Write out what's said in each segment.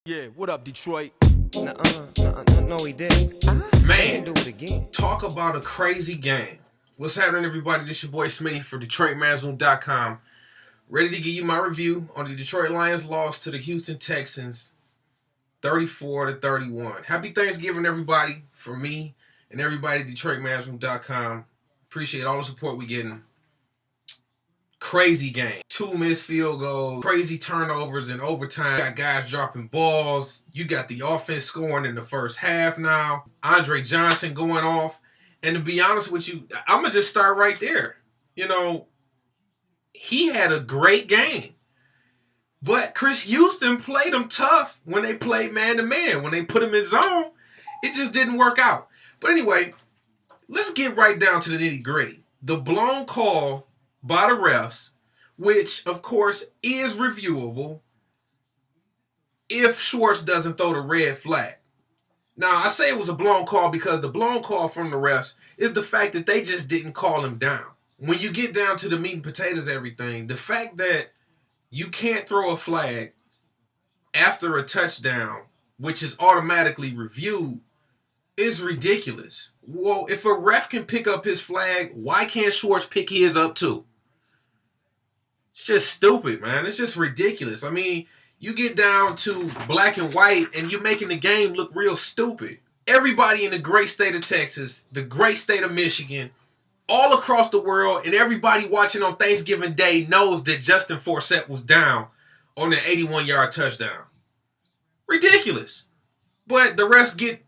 Yeah, what up, Detroit? No, he didn't. Man, Do it again. talk about a crazy game. What's happening, everybody? This your boy Smitty for DetroitManagement.com. Ready to give you my review on the Detroit Lions loss to the Houston Texans, 34-31. Happy Thanksgiving, everybody, from me and everybody at DetroitManagement.com. Appreciate all the support we getting. Crazy game. 2 missed field goals, crazy turnovers in overtime. Got guys dropping balls. You got the offense scoring in the first half now. Andre Johnson going off. And to be honest with you, I'm going to just start right there. You know, he had a great game. But Chris Houston played him tough when they played man-to-man. When they put him in zone, it just didn't work out. But anyway, let's get right down to the nitty-gritty. The blown call by the refs, which, of course, is reviewable if Schwartz doesn't throw the red flag. Now, I say it was a blown call because the blown call from the refs is the fact that they just didn't call him down. When you get down to the meat and potatoes of everything, the fact that you can't throw a flag after a touchdown, which is automatically reviewed, is ridiculous. Well, if a ref can pick up his flag, why can't Schwartz pick his up too? It's just stupid, man. It's just ridiculous. I mean, you get down to black and white and you're making the game look real stupid. Everybody in the great state of Texas, the great state of Michigan, all across the world, and everybody watching on Thanksgiving Day knows that Justin Forsett was down on the 81-yard touchdown. Ridiculous. But the refs get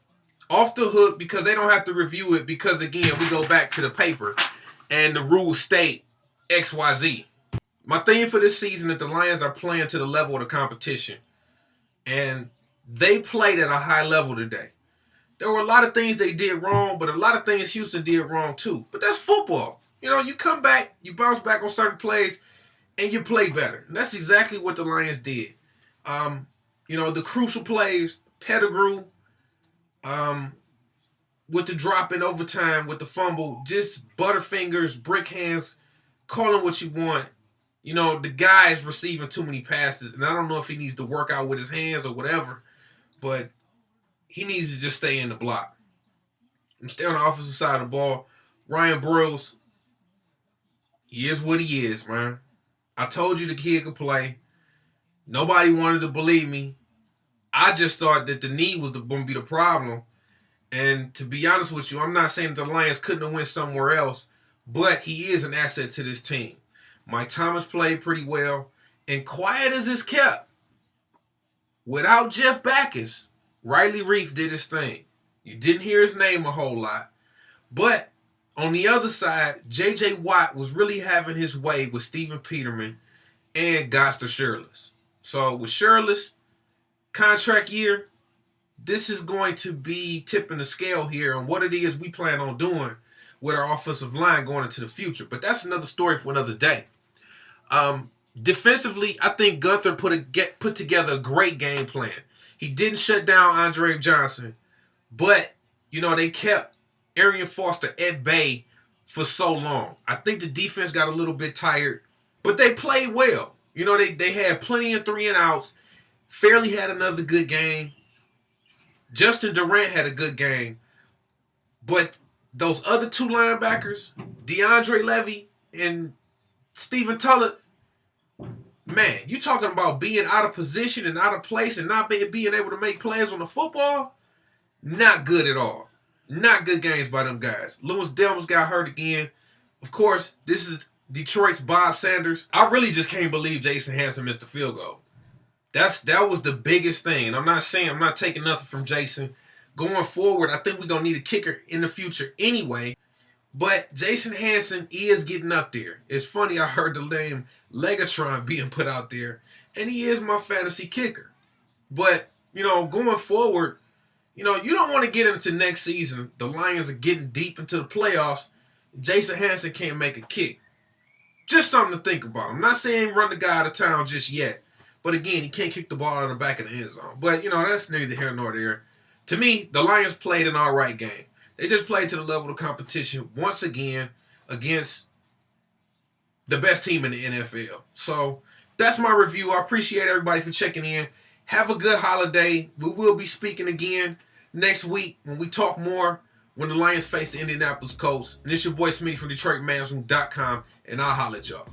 off the hook because they don't have to review it because, again, we go back to the paper and the rules state XYZ. My theme for this season is that the Lions are playing to the level of the competition. And they played at a high level today. There were a lot of things they did wrong, but a lot of things Houston did wrong too. But that's football. You know, you come back, you bounce back on certain plays, and you play better. And that's exactly what the Lions did. The crucial plays, Pettigrew, with the drop in overtime, with the fumble, just butterfingers, brick hands, call it what you want. You know, the guy is receiving too many passes, and I don't know if he needs to work out with his hands or whatever, but he needs to just stay in the block and stay on the offensive side of the ball. Ryan Broyles, he is what he is, man. I told you the kid could play. Nobody wanted to believe me. I just thought that the knee was going to be the problem. And to be honest with you, I'm not saying that the Lions couldn't have went somewhere else, but he is an asset to this team. Mike Thomas played pretty well. And quiet as it's kept, without Jeff Backus, Riley Reef did his thing. You didn't hear his name a whole lot. But on the other side, J.J. Watt was really having his way with Steven Peterman and Goster Shirless. So with Shirless, contract year, this is going to be tipping the scale here on what it is we plan on doing with our offensive line going into the future. But that's another story for another day. Defensively, I think Gunther put together a great game plan. He didn't shut down Andre Johnson, but, they kept Arian Foster at bay for so long. I think the defense got a little bit tired, but they played well. They had plenty of 3-and-outs. Fairley had another good game. Justin Durant had a good game. But those other two linebackers, DeAndre Levy and Stephen Tullett, man, you talking about being out of position and out of place and not being able to make plays on the football? Not good at all. Not good games by them guys. Lewis Delmas got hurt again. Of course, this is Detroit's Bob Sanders. I really just can't believe Jason Hanson missed the field goal. That was the biggest thing. And I'm not taking nothing from Jason. Going forward, I think we're going to need a kicker in the future anyway. But Jason Hanson is getting up there. It's funny, I heard the name Legatron being put out there, and he is my fantasy kicker. But, going forward, you don't want to get into next season. The Lions are getting deep into the playoffs. Jason Hanson can't make a kick. Just something to think about. I'm not saying run the guy out of town just yet. But again, he can't kick the ball out of the back of the end zone. But, that's neither here nor there. To me, the Lions played an all right game. They just played to the level of competition once again against the best team in the NFL. So that's my review. I appreciate everybody for checking in. Have a good holiday. We will be speaking again next week when we talk more when the Lions face the Indianapolis Colts. And it's your boy Smitty from DetroitMansroom.com, and I'll holler at y'all.